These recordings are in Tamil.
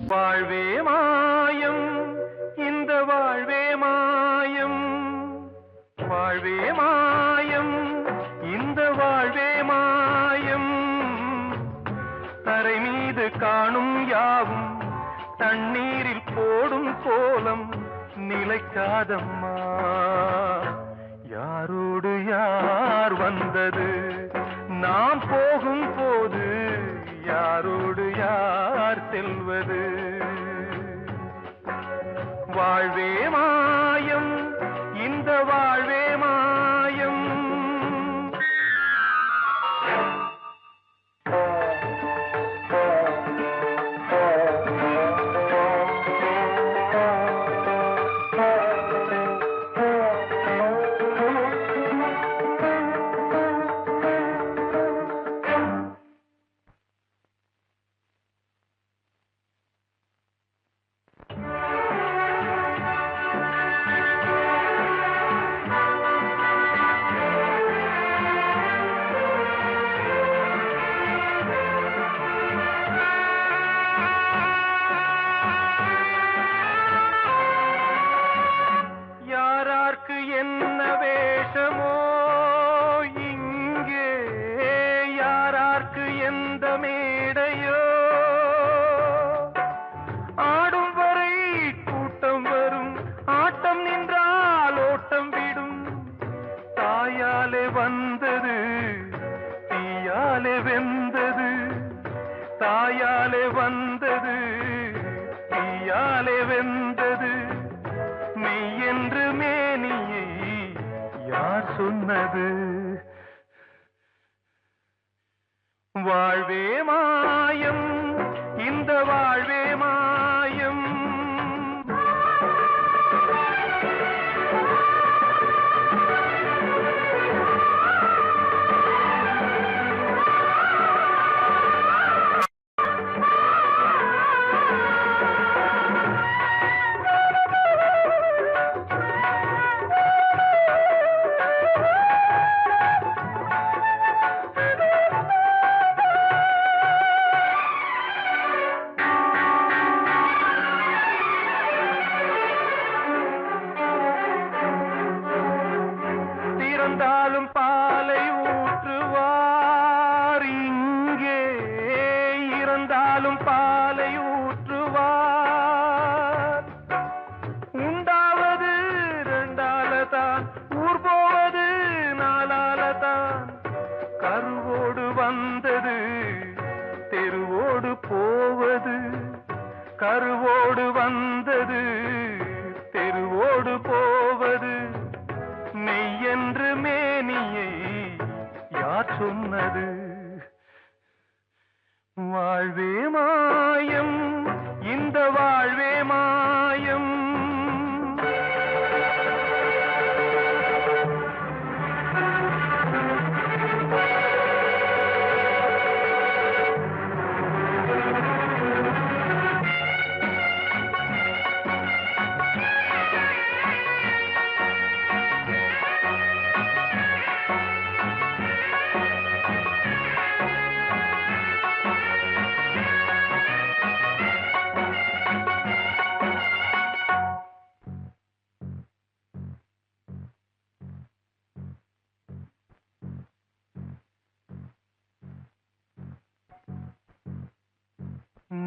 வாழ்வே மாயம், இந்த வாழ்வே மாயம். வாழ்வே மாயம், இந்த வாழ்வே மாயம். தரை மீது காணும் யாவும் தண்ணீரில் போடும் கோலம் நிலைக்காதம்மா. யாரோடு யார் வந்தது நாம் போகும் போது, யாரோடு யார் செல்வது? வாழ்வே மாயம், இந்த வாழ்வே மாயம். என்ன வேஷமோ இங்கே, யாரார்க்கு எந்த மேடையோ, ஆடும் வரை கூட்டம் வரும், ஆட்டம் நின்றால் ஓட்டம் விடும். தாயாலே வந்தது தீயாலே வெந்தது, தாயாலே வந்தது தீயாலே வெந்தது. மெய் என்று மேனியை யார் சொன்னது? வாழ்வே மாயம், இந்த வாழ்வே மாயம். இறந்தாலும் பாலை ஊற்றுவார் இங்கே, இறந்தாலும் பாலை ஊற்றுவார். உண்டாவது ரெண்டாலதான், ஊர் போவது நாலாலதான். கருவோடு வந்தது தெருவோடு போவது, கருவோடு வந்தது தெருவோடு போவது. மெய் என்று மேனியை யார் சொன்னது? வாழ்வே மாயம், இந்த வாழ்வே மாயம்.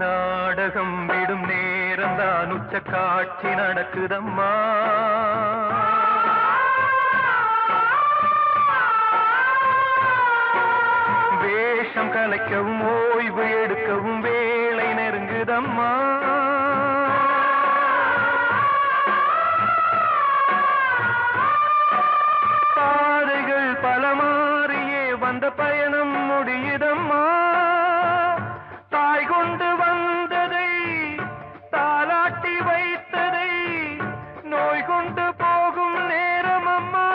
நாடகம் விடும் நேரம்தான் உச்ச காட்சி நடக்குதம்மா. வேஷம் கலைக்கவும் ஓய்வு எடுக்கவும் வேளை நெருங்குதம்மா. பாதைகள் பல மாறியே வந்த பயணம் முடியுதம்மா. தாய் கொண்டு வந்ததை தாலாட்டி வைத்ததை நோய் கொண்டு போகும் நேரம் அம்மா.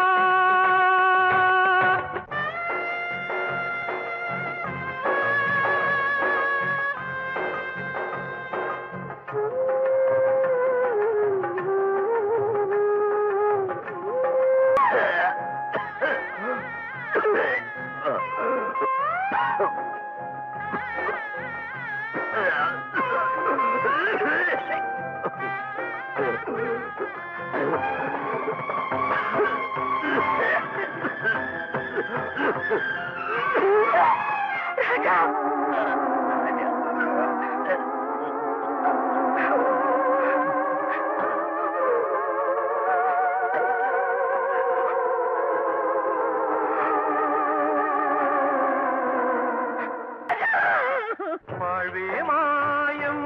வாழ்வே மாயம்,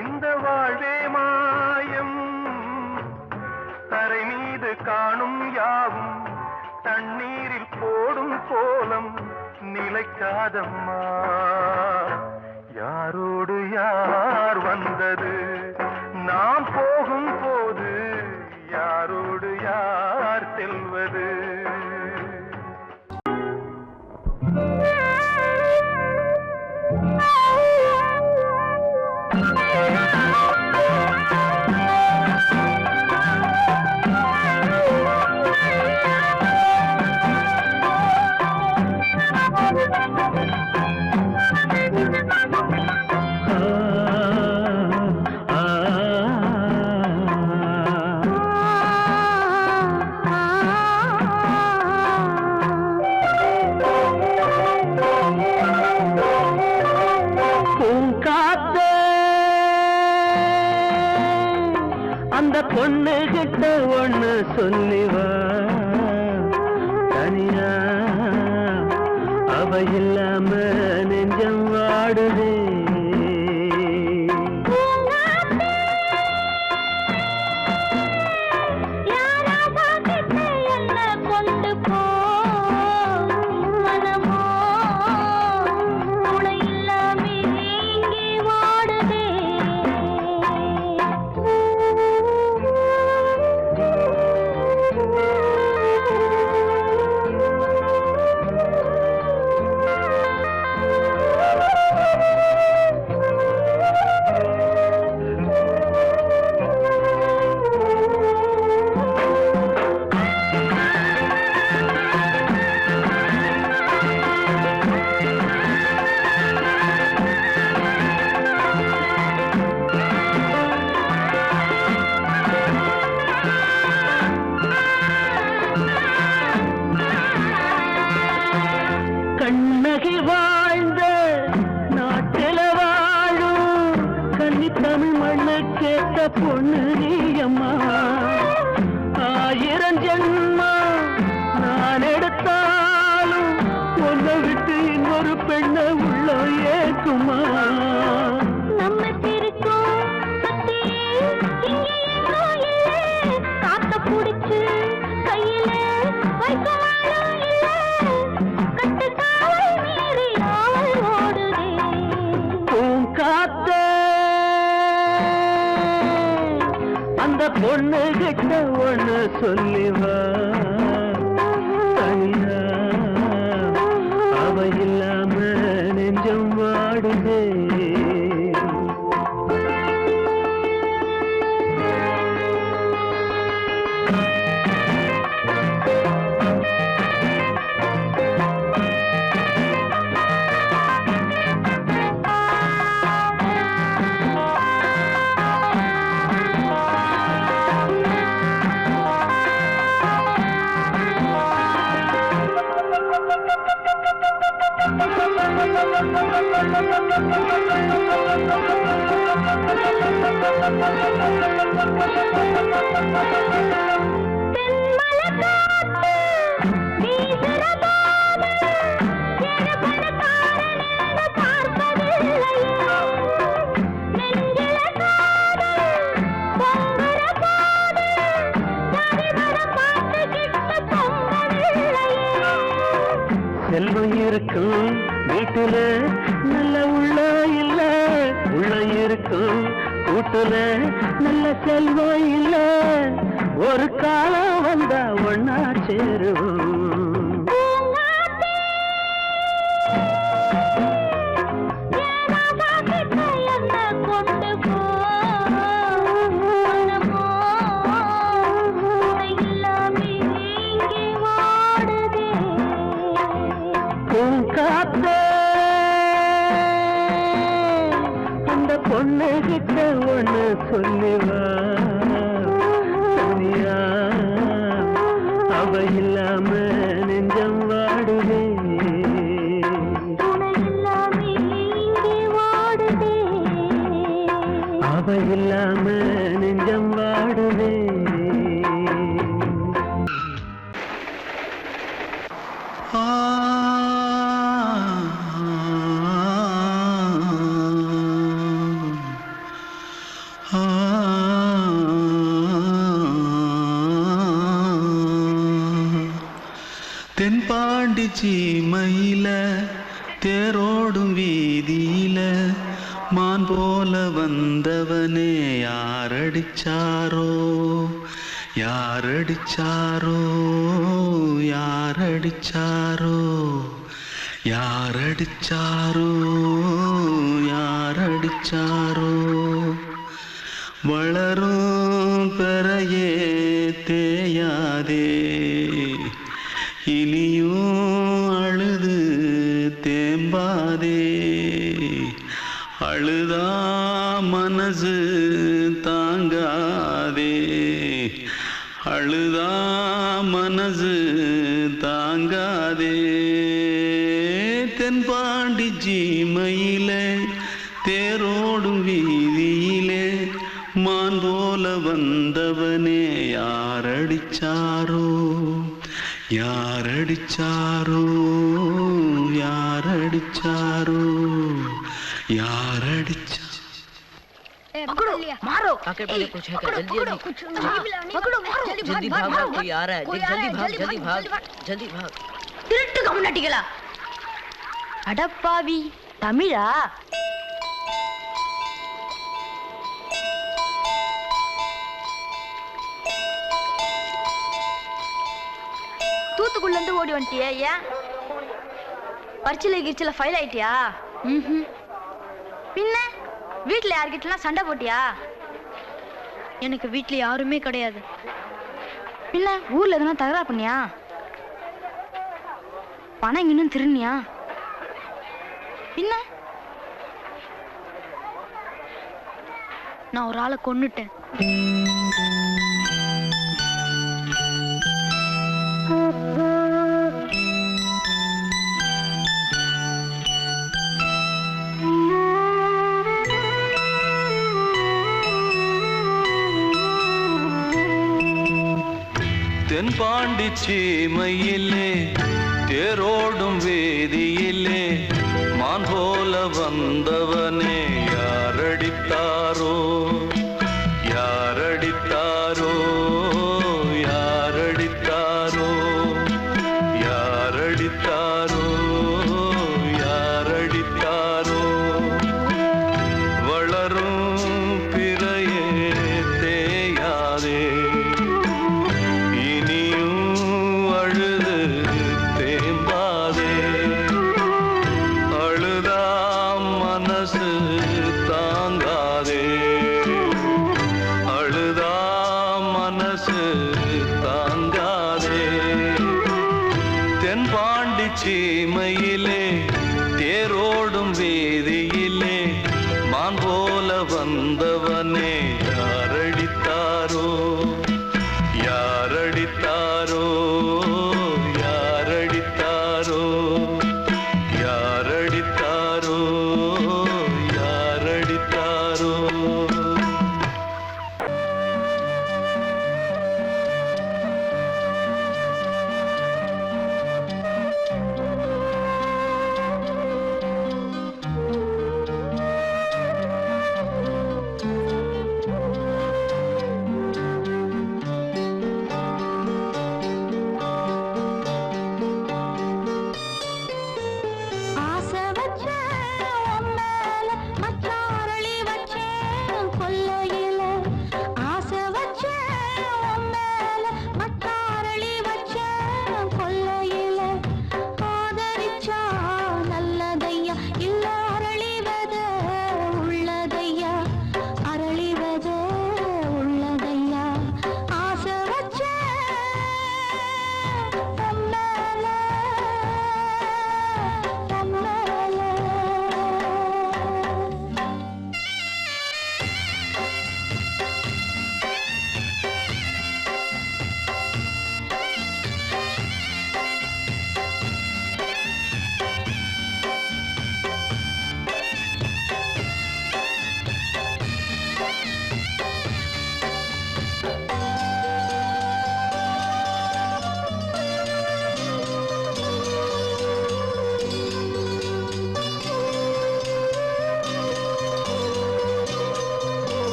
இந்த வாழ்வே மாயம், தரை மீது காணும் யாவும் தண்ணீரில் போடும் கோலம் நிலைக்காதம்மா. யாரோடு யார் வந்தது, நாம் போகும் போது யாரோடு யார் செல்வது? அந்த பொண்ணு கிட்ட ஒண்ணு சொல்லிவா, தனியா அவ இல்லாம நெஞ்சம் வாடுதே. கண்ணகி வாழ்ந்த நாட்டில வாழும் கன்னி தமிழ் மண்ணு கேட்ட பொண்ணு நீயம்மா. 1000 ஜென்மா நான் எடுத்தாலும் ஒன்ன விட்டு இன்னொரு பெண்ணை உள்ள ஏக்குமா. நம்ம திருக்கும் காத்த புடிச்சு கையில வைக்கலாம். அந்த பொண்ணு கிட்ட ஒண்ணு சொல்லிவா, தனியா அவ இல்லாம நெஞ்சம் வாடுதே. செல்வம் இருக்கும் வீட்டுல நல்ல உள்ள இல்ல, உள்ள இருக்கும் கூட்டுல நல்ல செல்வம் இல்ல. ஒரு காலம் வந்தா ஒன்னா சேருவோம். அந்த பொண்ணு கிட்ட ஒண்ணு சொல்லிவா, தனியா அவ இல்லாம நெஞ்சம் வாடுவே. அவ இல்லாம நெஞ்சம் வாடுவே. தென்பாண்டி சீமையில தேரோடும் வீதியில மான் போல வந்தவனே யாரடிச்சாரோ யாரடிச்சாரோ யாரடிச்சாரோ யாரடிச்சாரோ யாரடிச்சாரோ வளரும் பெறையே தேயாதே இனியும் அழுது தேம்பாதே அழுதா மனசு தாங்காதே அழுதா மனசு தாங்காதே தென்பாண்டி சீமையிலே தேரோடும் வீதியிலே மான் போல வந்தவனே யாரடிச்சாரோ யாரடிச்சாரோ யாரடிச்சாரோ यारडिचा पकड़ो मारो आके पहले कुछ है क्या जल्दी पकड़ो मारो जल्दी भाग भाग कोई आ रहा है जल्दी भाग திருட்டு கம்முனட்டிகளா அடப்பாவி தமிழா தூத்துக்குள்ள இருந்து ஓடி வந்துட்டியா ஏன் பரிச்சையில கிரிச்சல ஃபைல் ஆயிட்டியா பின்ன வீட்ல யார்கிட்டலாம் சண்டை போட்டியா எனக்கு வீட்ல யாருமே கிடையாது பின்ன ஊர்ல எதனா தகராறு பண்ணியா பணம் இன்னும் திருநியா பின்ன நான் ஒரு ஆளை கொன்னுட்டேன் தென்பாண்டி சீமையிலே தேரோடும் வேதியிலே மான் போல வந்தவனே யாரடித்தாரோ யாரடித்தாரோ யாரடித்தாரோ யாரடித்தாரோ யாரடித்தாரோ வளரும் பிறையே தேயாதே சீமையிலே தேரோடும் வேதியிலே மான் போல வந்தவனே யாரடித்தாரோ யாரடித்தாரோ யாரடித்தாரோ யாரடித்தாரோ யாரடித்தாரோ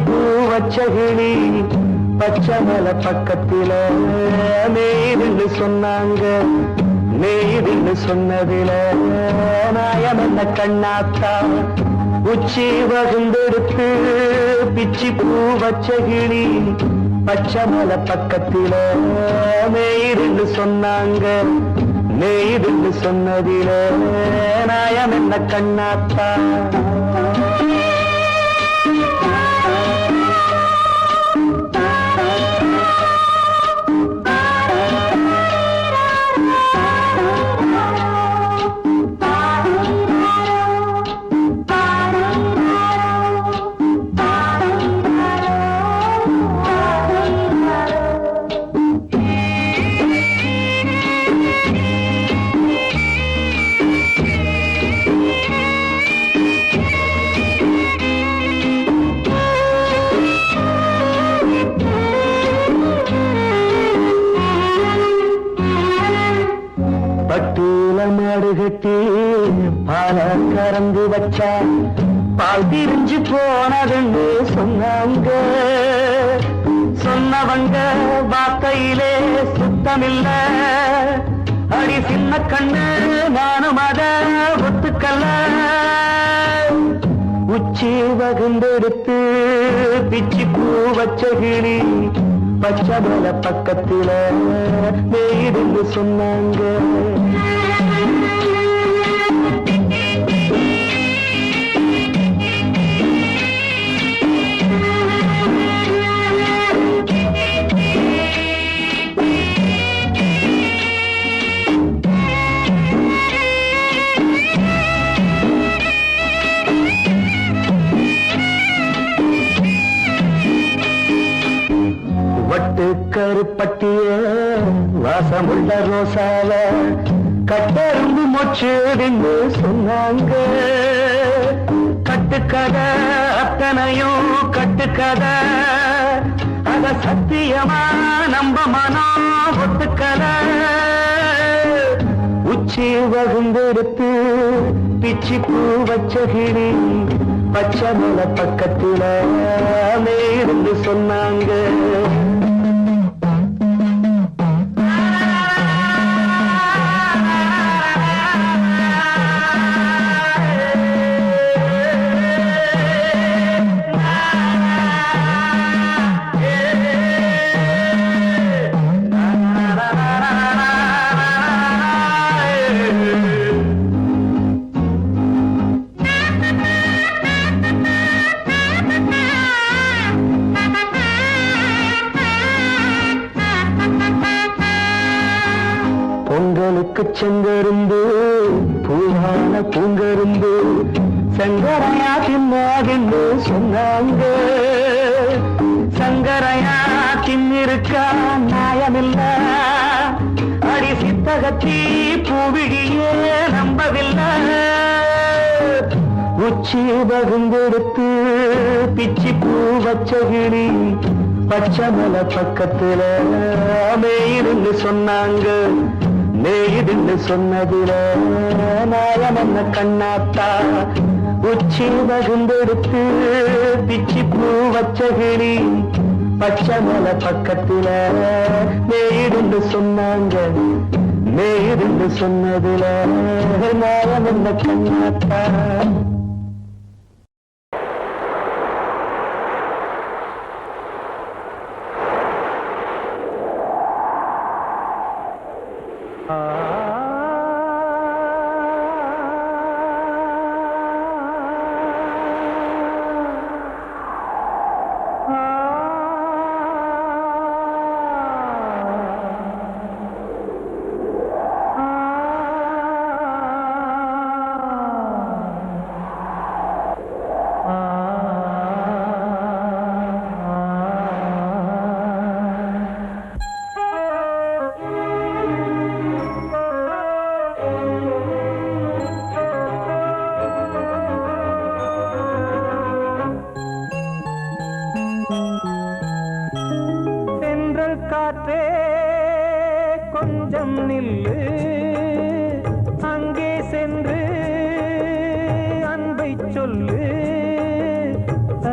பூ வச்ச கிளி பச்சை மலை பக்கத்தில மேய்துன்னு சொன்னாங்க. மேய்துன்னு சொன்னதில நாயம் என்ன கண்ணாத்தா உச்சி வகுந்தெடுத்து பிச்சி பூ வச்ச கிளி பச்சை மலை பக்கத்தில மேய்துன்னு சொன்னாங்க. மேய்துன்னு சொன்னதில நாயம் என்ன கண்ணாத்தா. பட்டியல மாடு கட்டி பால கறந்து வச்சா பால் திரிஞ்சு போனதுன்னு சொன்னாங்க. சொன்னவங்க வார்த்தையிலே சுத்தமில்ல. அடி சின்ன கண்ணு நானும் அத ஒத்துக்கல்ல. உச்சி வகுந்தெடுத்து பிச்சி பூ வச்ச கிளி பச்சை மலை பக்கத்தில மேய்துன்னு சொன்னாங்க. வட்டு கருப்பட்டிய வாசமுள்ள ரோசால கட்டெரும்பு மொச்சுன்னு சொன்னாங்க. கட்டுக்கதை அத்தனையும் கட்டுக்கதை அத சத்தியமா நம்ப மனம் ஒத்துக்கதை. உச்சி வகுந்தெடுத்து பிச்சி பூ வச்ச கிளி பச்சை மலை பக்கத்தில மேய்துன்னு சொன்னாங்க. பொங்கலுக்கு செங்கரும்பு பூவான பூங்கரும்பு சங்கரையா தின்னாதுன்னு சொன்னாங்க. சங்கரையா தின்னிருக்கா நியாயமில்ல. அடி சித்தகத்தி பூவிழியே நம்பவில்லை. உச்சி வகுந்தெடுத்து பிச்சி பூ வச்ச கிளி பச்சை மலை பக்கத்தில மேய்துன்னு சொன்னாங்க. மேய்துன்னு சொன்னதில நாயம் என்ன கண்ணாத்தா உச்சி வகுந்தெடுத்து பிச்சி பூ வச்ச கிளி பச்சை மலை பக்கத்தில மேய்துன்னு சொன்னாங்க. மேய்துன்னு சொன்னதில நாயம் என்ன கண்ணாத்தா. காற்றே கொஞ்சம் நில்லு, அங்கே சென்று அன்பை சொல்லு.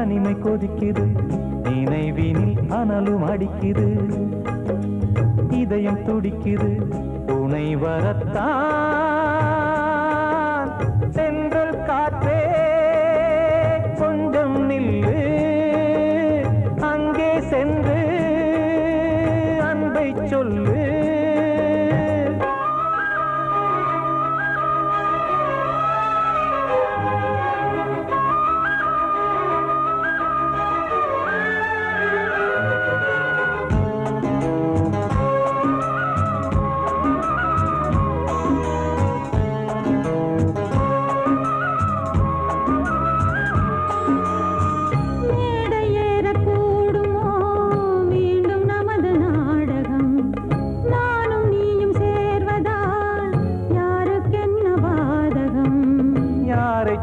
தனிமை கொதிக்குது நினைவினில் அனலும் அடிக்குது இதயம் துடிக்குது துணை வரத்தான் சென்றல் காற்றே கொஞ்சம் நில்லு அங்கே சென்று அன்பை சொல்லு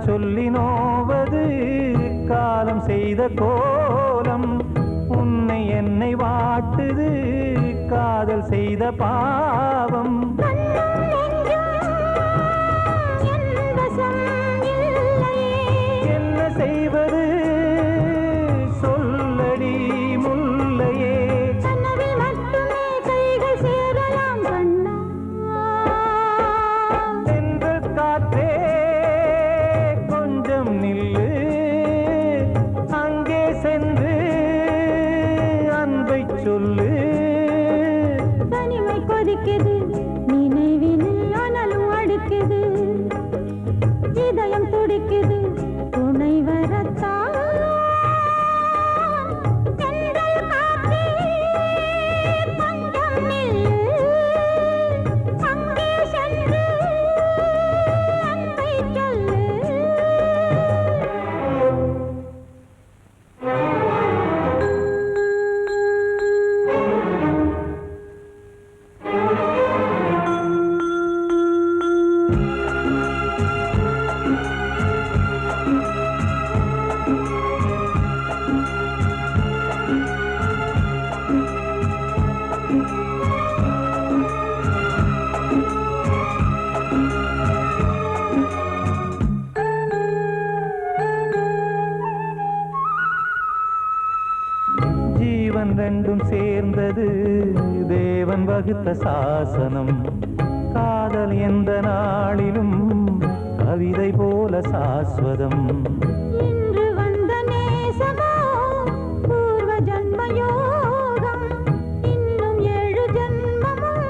சொல்லி நோவது காலம் செய்த கோலம் உன்னை என்னை வாட்டுது காதல் செய்த பாவம் என்ன செய்வது சொல்லடி முல்லையே சென்று காற்றே நில்லு அங்கே சென்று அன்பை சொல்லு தனிமை கொதிக்குது நினைவினில் அனலும் அடிக்குது இதயம் துடிக்குது துணை வரத்தான் சென்றல் காற்றே கொஞ்சம் நில்லு அங்கே சென்று அன்பை சொல்லு ஜீவன் ரெண்டும் சேர்ந்தது தேவன் வகுத்த சாசனம் காதல் எந்த நாளிலும் கவிதை போல சாஸ்வதம் இன்று வந்த நேசமோ பூர்வ ஜன்ம யோகம் இன்னும் 7 ஜன்மமும்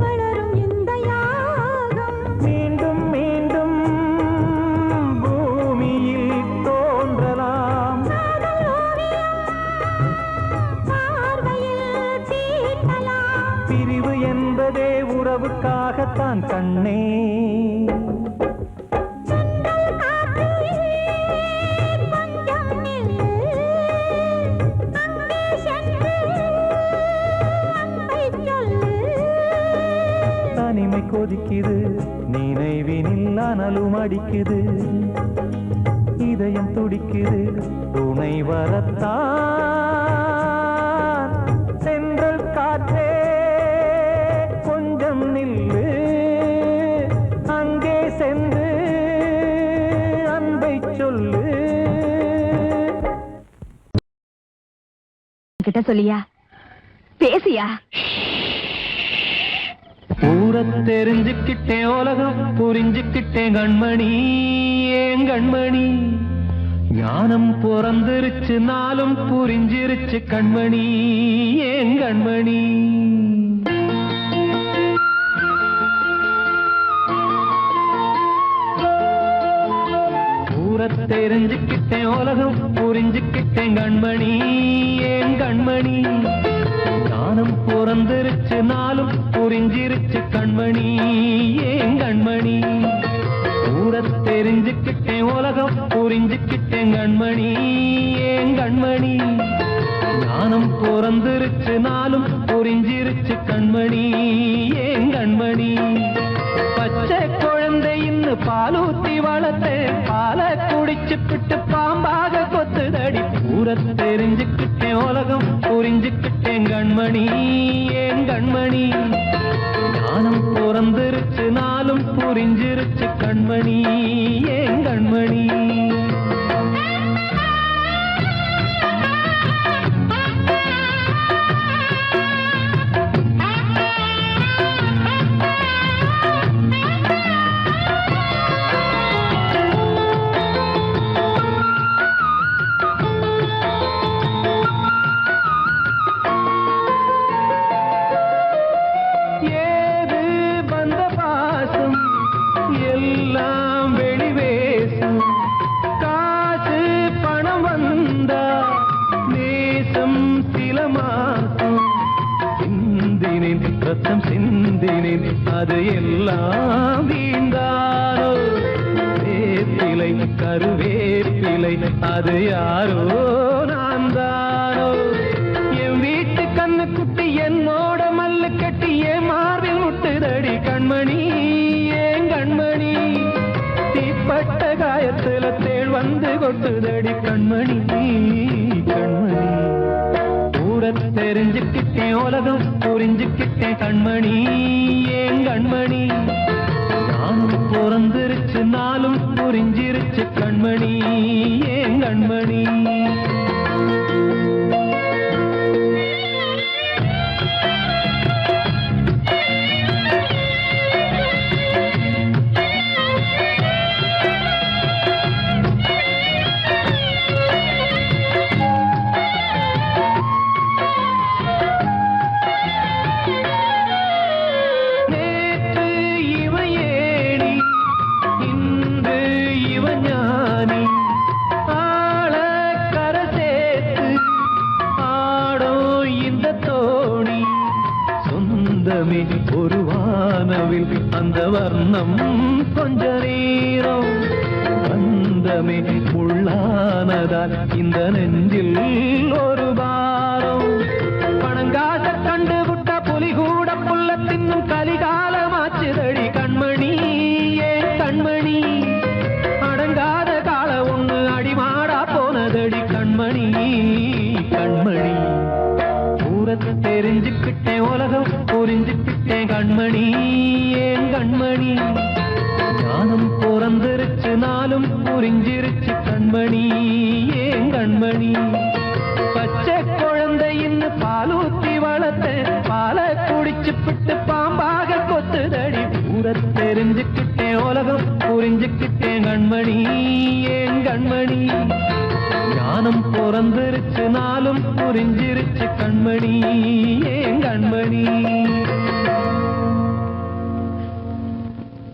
வளரும் இந்த யாகம் மீண்டும் மீண்டும் பூமியில் தோன்றலாம் பார்வையில் தீட்டலாம் பிரிவு என்பதே உறவுக்காகத்தான் கண்ணே சென்றல் காற்றே கொஞ்சம் நில்லு அங்கே சென்று அன்பை சொல்லு தனிமை கொதிக்குது நினைவினில் அனலும் அடிக்குது இதயம் துடிக்குது துணை வரத்தான் சென்றல் காற்றே கொஞ்சம் நில்லு அங்கே சென்று அன்பை சொல்லு கிட்ட சொல்லியா பேசியா ஊரை தெரிஞ்சுக்கிட்டேன் உலகம் புரிஞ்சுக்கிட்டேன் கண்மணி ஏன் கண்மணி ஞானம் பிறந்திருச்சு நாளும் புரிஞ்சிருச்சு கண்மணி ஏன் கண்மணி ஊரை தெரிஞ்சுக்கிட்டேன் உலகம் புரிஞ்சுக்கிட்டேன் கண்மணி ஏன் கண்மணி ஞானம் பிறந்திருச்சு நாளும் புரிஞ்சிருச்சு கண்மணி ஏன் கண்மணி ஊரை தெரிஞ்சுக்கிட்டேன் உலகம் புரிஞ்சுக்கிட்டேன் கண்மணி ஏன் கண்மணி ஞானம் பிறந்திருச்சு நாளும் புரிஞ்சிருச்சு கண்மணி ஏன் கண்மணி பச்சை குழந்தையின்னு பாலூத்தி வளர்த்தேன் பாலை குடிச்சு பிட்டு பாம்பாக கொத்துதடி ஊரை தெரிஞ்சுக்கிட்டேன் உலகம் புரிஞ்சுக்கிட்டேன் கண்மணி ஏன் கண்மணி ஞானம் பிறந்திருச்சு நாளும் புரிஞ்சிருச்சு கண்மணி ஏன் கண்மணி ரத்தம் சிந்தினேன் அது எல்லாம் வீண்டானோ வேப்பிலை கருவேப்பிலை அது யாரோ நான் தானோ என் வீட்டு கண்ணு குட்டி என்னோட மல்லு கட்டி என் மார்பில் முட்டுதடி கண்மணி ஏன் கண்மணி தீப்பட்ட காயத்துல தேள் வந்து கொட்டுதடி கண்மணி கண்மணி கூட தெரிஞ்சுக்கிட்டேன் உலகம் புரிஞ்சுக்கிட்டேன் கண்மணி ஏன் கண்மணி நானும் பிறந்திருச்சு நாளும் புரிஞ்சிருச்சு கண்மணி ஏன் கண்மணி ஒரு வானவில் அந்த வர்ணம் கொஞ்ச நேரம் வந்தமே உள்ளானதால் இந்த நெஞ்சில் ஒரு பாரம் பணங்காச கண்டு விட்ட புலி கூட புல்ல தின்னும் கலிகாலமாச்சுதடி கண்மணி ஏன் கண்மணி அடங்காத கால ஒண்ணு அடிமாடா போனதடி கண்மணி கண்மணி தெரிஞ்சுக்கிட்டேன் உலகம் புரிஞ்சுக்கிட்டேன் கண்மணி ஏன் கண்மணி ஞானம் பிறந்திருச்சு நாளும் புரிஞ்சிருச்சு கண்மணி ஏன் கண்மணி பச்சை குழந்தை இன்னும் பாலூத்தி வளர்த்த பாலை குடிச்சு பிட்டு பாம்பாக கொத்துதடி தெரிஞ்சுக்கிட்டேன் உலகம் புரிஞ்சுக்கிட்டேன் கண்மணி ஏன் கண்மணி ஞானம் பிறந்திருச்சு நாளும் புரிஞ்சிருச்சு கண்மணி ஏன் கண்மணி